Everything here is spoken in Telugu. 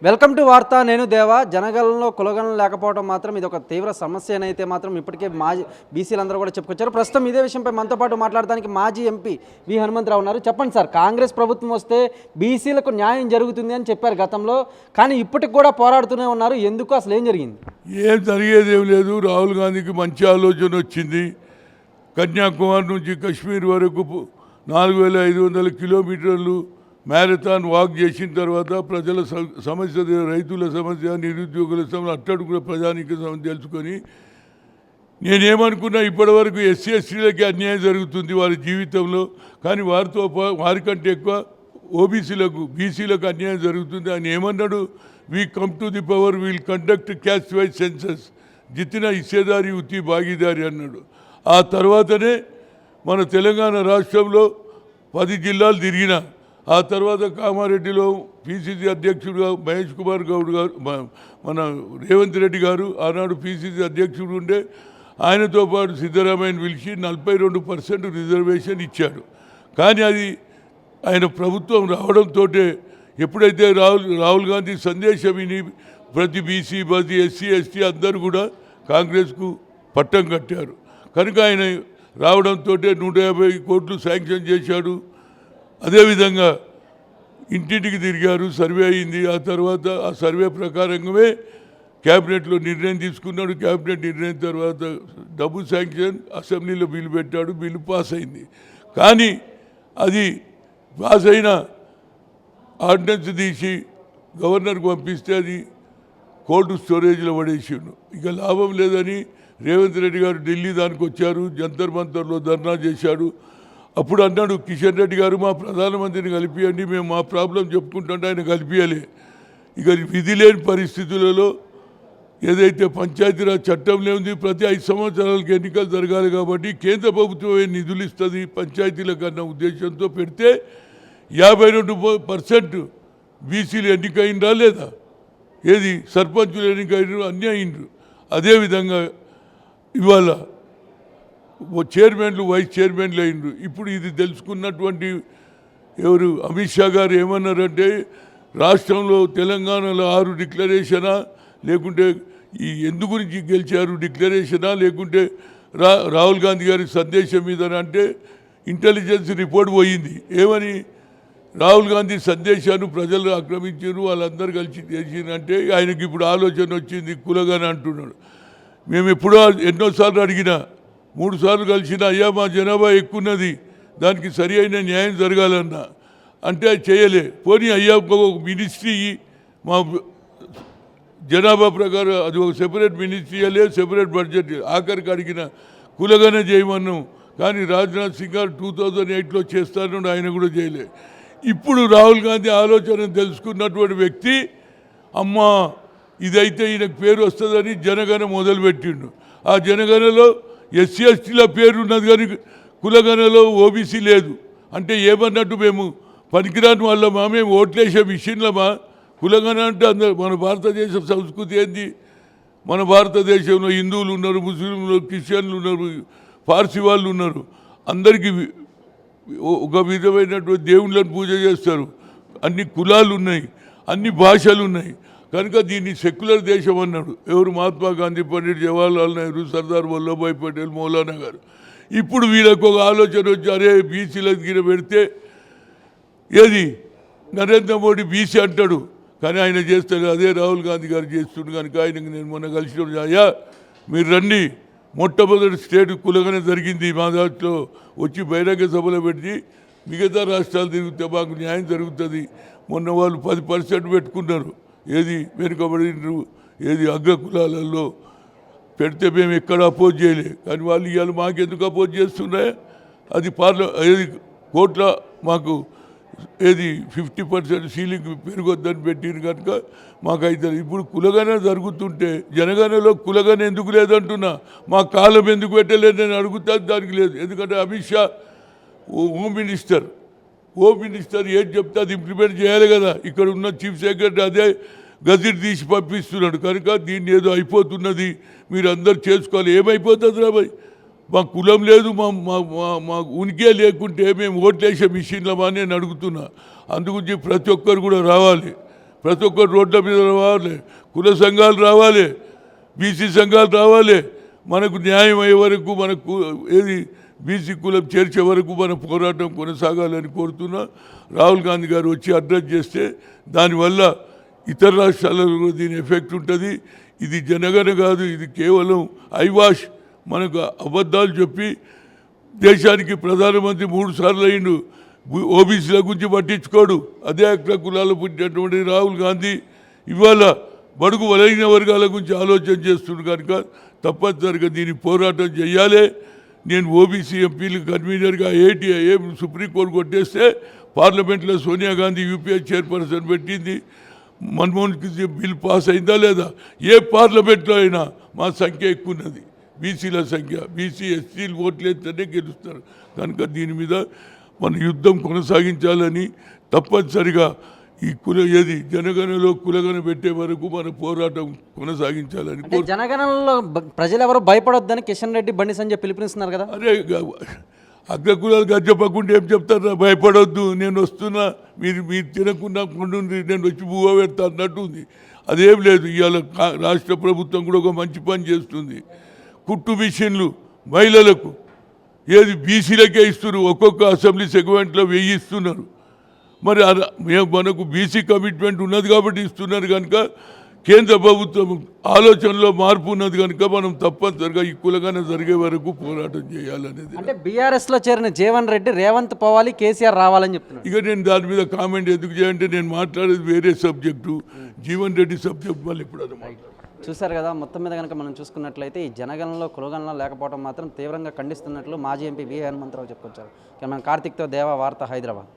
వెల్కమ్ టు వార్త. నేను దేవా. జనగణనలో కులగణన లేకపోవడం మాత్రం ఇది ఒక తీవ్ర సమస్య అయితే మాత్రం ఇప్పటికే మాజీ బీసీలందరూ కూడా చెప్పుకొచ్చారు. ప్రస్తుతం ఇదే విషయంపై మనతో పాటు మాట్లాడడానికి మాజీ ఎంపీ వి హనుమంతరావు ఉన్నారు. చెప్పండి సార్, కాంగ్రెస్ ప్రభుత్వం వస్తే బీసీలకు న్యాయం జరుగుతుంది అని చెప్పారు గతంలో, కానీ ఇప్పటికి కూడా పోరాడుతూనే ఉన్నారు. ఎందుకు, అసలు ఏం జరిగింది? ఏం జరిగేదేం లేదు. రాహుల్ గాంధీకి మంచి ఆలోచన వచ్చింది. కన్యాకుమారి నుంచి కశ్మీర్ వరకు 4500 కిలోమీటర్లు మ్యారథాన్ వాక్ చేసిన తర్వాత ప్రజల సమస్య, రైతుల సమస్య, నిరుద్యోగుల సమస్య, అట్టడుగుల ప్రజానిక సమస్య తెలుసుకొని నేనేమనుకున్నా, ఇప్పటివరకు ఎస్సీ ఎస్టీలకి అన్యాయం జరుగుతుంది వారి జీవితంలో, కానీ వారికంటే ఎక్కువ ఓబీసీలకు బీసీలకు అన్యాయం జరుగుతుంది. ఆయన ఏమన్నాడు, we come to the power, will conduct caste wise census, జితిన హిస్సేదారి ఉత్తి భాగీదారి అన్నాడు. ఆ తర్వాతనే మన తెలంగాణ రాష్ట్రంలో 10 జిల్లాలు తిరిగిన. ఆ తర్వాత కామారెడ్డిలో పిసిసి అధ్యక్షుడుగా మహేష్ కుమార్ గౌడ్ గారు, మన రేవంత్ రెడ్డి గారు ఆనాడు పిసిసి అధ్యక్షుడు ఉండే, ఆయనతో పాటు సిద్ధరామయ్యను పిలిచి 42% రిజర్వేషన్ ఇచ్చాడు. కానీ అది ఆయన ప్రభుత్వం రావడంతో ఎప్పుడైతే రాహుల్ గాంధీ సందేశం విని ప్రతి బీసీ, ప్రతి ఎస్సీ ఎస్టీ అందరూ కూడా కాంగ్రెస్కు పట్టం కట్టారు. కనుక ఆయన రావడంతో 150 కోట్లు శాంక్షన్ చేశాడు. అదేవిధంగా ఇంటింటికి తిరిగారు, సర్వే అయింది. ఆ తర్వాత ఆ సర్వే ప్రకారంగా క్యాబినెట్లో నిర్ణయం తీసుకున్నాడు. క్యాబినెట్ నిర్ణయం తర్వాత డబ్బు శాంక్షన్, అసెంబ్లీలో బిల్లు పెట్టాడు, బిల్లు పాస్ అయింది. కానీ అది పాస్ అయిన ఆర్డినెన్స్ తీసి గవర్నర్కి పంపిస్తే అది కోల్డ్ స్టోరేజ్లో పడేసిండు. ఇక లాభం లేదని రేవంత్ రెడ్డి గారు ఢిల్లీ దానికి వచ్చారు, జంతర్ మంతర్లో ధర్నా చేశాడు. అప్పుడు అన్నాడు కిషన్ రెడ్డి గారు, మా ప్రధానమంత్రిని కలిపియండి, మేము మా ప్రాబ్లం చెప్పుకుంటుంటే ఆయన కలిపియలే. ఇక విధి లేని పరిస్థితులలో ఏదైతే పంచాయతీరాజ్ చట్టంలో ఉంది, ప్రతి 5 సంవత్సరాలకు ఎన్నికలు జరగాలి కాబట్టి కేంద్ర ప్రభుత్వం నిధులు ఇస్తుంది పంచాయతీలకు అన్న ఉద్దేశంతో పెడితే 52% బీసీలు ఎన్నికైందా లేదా? ఏది సర్పంచులు ఎన్నికైనరు, అన్నీ అయినరు. అదేవిధంగా ఇవాళ చైర్మన్లు, వైస్ చైర్మన్లు అయినరు. ఇప్పుడు ఇది తెలుసుకున్నటువంటి ఎవరు అమిత్ షా గారు ఏమన్నారంటే, రాష్ట్రంలో తెలంగాణలో 6 డిక్లరేషనా, లేకుంటే ఈ ఎందు గురించి గెలిచారు డిక్లరేషనా, లేకుంటే రాహుల్ గాంధీ గారి సందేశం మీద అంటే ఇంటెలిజెన్స్ రిపోర్ట్ పోయింది. ఏమని, రాహుల్ గాంధీ సందేశాన్ని ప్రజలు ఆక్రమించారు, వాళ్ళందరూ కలిసి చేసినంటే ఆయనకి ఇప్పుడు ఆలోచన వచ్చింది కులగాని అంటున్నాడు. మేము ఎప్పుడో ఎన్నోసార్లు అడిగినా, 3 సార్లు కలిసిన, అయ్యా మా జనాభా ఎక్కున్నది, దానికి సరి అయిన న్యాయం జరగాలన్నా అంటే చేయలే. పోనీ అయ్యా ఒక మినిస్ట్రీ మా జనాభా ప్రకారం అది ఒక సెపరేట్ మినిస్ట్రీ ఇవ్వలే, సెపరేట్ బడ్జెట్ ఆఖరికి అడిగిన కులగానే చేయమన్నాం. కానీ రాజ్నాథ్ సింగ్ గారు 2008లో చేస్తాను, ఆయన కూడా చేయలే. ఇప్పుడు రాహుల్ గాంధీ ఆలోచన తెలుసుకున్నటువంటి వ్యక్తి, అమ్మా ఇదైతే ఈయనకు పేరు వస్తుందని జనగణ మొదలుపెట్టిండు. ఆ జనగణలో ఎస్సీ ఎస్టీల పేరు ఉన్నది కానీ కులగణలో ఓబీసీ లేదు. అంటే ఏమన్నట్టు, మేము పనికిరాని వాళ్ళమా, మేము ఓట్లేసే మిషన్లమా? కులగణ అంటే అందరు, మన భారతదేశం సంస్కృతి ఏంది? మన భారతదేశంలో హిందువులు ఉన్నారు, ముస్లింలు ఉన్నారు, క్రిస్టియన్లు ఉన్నారు, పార్సీ వాళ్ళు ఉన్నారు. అందరికీ ఒక విధమైనటువంటి దేవుళ్ళని పూజ చేస్తారు. అన్ని కులాలు ఉన్నాయి, అన్ని భాషలు ఉన్నాయి. కనుక దీన్ని సెక్యులర్ దేశం అన్నాడు ఎవరు? మహాత్మా గాంధీ, పండిట్ జవహర్లాల్ నెహ్రూ, సర్దార్ వల్లభాయ్ పటేల్, మౌలానా గారు. ఇప్పుడు వీళ్ళకు ఒక ఆలోచన వచ్చి, అరే బీసీల దగ్గర పెడితే ఏది నరేంద్ర మోడీ బీసీ అంటాడు, కానీ ఆయన చేస్తాడు. అదే రాహుల్ గాంధీ గారు చేస్తుండే. కనుక ఆయనకు నేను మొన్న కలిసినప్పుడు, అయ్యా మీరు రండి, మొట్టమొదటి స్టేట్ కులగానే జరిగింది మా దాంట్లో, వచ్చి బహిరంగ సభలో పెట్టి మిగతా రాష్ట్రాలు తిరిగితే మాకు న్యాయం జరుగుతుంది. మొన్న వాళ్ళు 10% పెట్టుకున్నారు, ఏది వెనుకబడినరు, ఏది అగ్ర కులాలలో పెడితే మేము ఎక్కడ అపోజ్ చేయలే. కానీ వాళ్ళు ఇవాళ మాకెందుకు అపోజ్ చేస్తున్నాయి? అది ఏది కోట్ల మాకు ఏది 50% సీలింగ్ పెరగొద్దని పెట్టిరు కనుక మాకు అవుతుంది. ఇప్పుడు కులగణ జరుగుతుంటే జనగణలో కులగణ ఎందుకు లేదంటున్నా, మా కాలం ఎందుకు పెట్టలేదు నేను అడుగుతాను. దానికి లేదు. ఎందుకంటే అమిత్ షా హోమ్ మినిస్టర్ ఏం చెప్తే అది ఇంప్లిమెంట్ చేయాలి కదా. ఇక్కడ ఉన్న చీఫ్ సెక్రటరీ అదే గజెట్ తీసి పంపిస్తున్నాడు. కనుక దీన్ని ఏదో అయిపోతున్నది, మీరు అందరు చేసుకోవాలి. ఏమైపోతుంది రా భయ్? మా కులం లేదు, మా ఉనికే లేకుంటే మేము ఓట్లేసే మిషన్లమా అని నేను అడుగుతున్నా. అందుగురించి ప్రతి ఒక్కరు కూడా రావాలి. ప్రతి ఒక్కరు రోడ్ల మీద రావాలి, కుల సంఘాలు రావాలి, బీసీ సంఘాలు రావాలి. మనకు న్యాయం అయ్యే వరకు మనకు ఏది బీసీ కులం చేర్చే వరకు మన పోరాటం కొనసాగాలని కోరుతున్నా. రాహుల్ గాంధీ గారు వచ్చి అడ్రస్ చేస్తే దానివల్ల ఇతర రాష్ట్రాలలో కూడా దీని ఎఫెక్ట్ ఉంటుంది. ఇది జనగణ కాదు, ఇది కేవలం ఐవాష్. మనకు అబద్ధాలు చెప్పి దేశానికి ప్రధానమంత్రి 3 సార్లు అయ్యిండు. ఓబీసీల గురించి పట్టించుకోడు. అదే అగ్ర కులాలు పుట్టినటువంటి రాహుల్ గాంధీ ఇవాళ బడుగు బలహీన వర్గాల గురించి ఆలోచన చేస్తున్నాడు. కనుక తప్పనిసరిగా దీన్ని పోరాటం చేయాలి. నేను ఓబీసీ ఎంపీలు కన్వీనర్గా ఏటీఐ సుప్రీంకోర్టు కొట్టేస్తే పార్లమెంట్లో సోనియా గాంధీ యూపీఏ చైర్పర్సన్ పెట్టింది. మన్మోహన్ సింగ్ బిల్ పాస్ అయిందా లేదా? ఏ పార్లమెంట్లో అయినా మా సంఖ్య ఎక్కువ ఉన్నది, బీసీల సంఖ్య. బీసీ ఎస్సీలు ఓట్లు వేస్తేనే గెలుస్తారు. కనుక దీని మీద మన యుద్ధం కొనసాగించాలని తప్పనిసరిగా ఈ ఏది జనగణలో కులగణ పెట్టే వరకు మన పోరాటం కొనసాగించాలని అంటే జనగణనలో ప్రజలు ఎవరు భయపడొద్దని కిషన్ రెడ్డి బండి సంజయ్ పిలుపునిస్తున్నారు కదా. అరే అగ్రకులాలు గజ్జపకుంటే ఏం చెప్తారా? భయపడొద్దు, నేను వస్తున్నా, మీరు తినకుండా కొండుంది, నేను వచ్చి బువ్వ పెడతా అన్నట్టు ఉంది. అదేం లేదు. ఇవాళ రాష్ట్ర ప్రభుత్వం కూడా ఒక మంచి పని చేస్తుంది. కుట్టు మిషన్లు మహిళలకు ఏది బీసీలకే ఇస్తున్నారు. ఒక్కొక్క అసెంబ్లీ సెగ్మెంట్లో 1000 ఇస్తున్నారు. మరి మనకు బీసీ కమిట్మెంట్ ఉన్నది కాబట్టి ఇస్తున్నారు. కనుక కేంద్ర ప్రభుత్వం ఆలోచనలో మార్పు ఉన్నది కనుక మనం తప్పనిసరిగా ఈ కులగణ జరిగే వరకు పోరాటం చేయాలనేది. అంటే బీఆర్ఎస్లో చేరిన జీవన్ రెడ్డి రేవంత్ పోవాలి, కేసీఆర్ రావాలని చెప్తున్నాను. ఇక నేను దాని మీద కామెంట్ ఎందుకు చేయాలంటే నేను మాట్లాడేది వేరే సబ్జెక్టు. జీవన్ రెడ్డి సబ్జెక్ట్ మళ్ళీ ఇప్పుడు అది చూశారు కదా. మొత్తం మీద కనుక మనం చూసుకున్నట్లయితే ఈ జనగణనలో కులగణన లేకపోవడం మాత్రం తీవ్రంగా ఖండిస్తున్నట్లు మాజీ ఎంపీ వి హనుమంతరావు చెప్పుకొచ్చారు. కార్తీక్తో దేవా వార్త, హైదరాబాద్.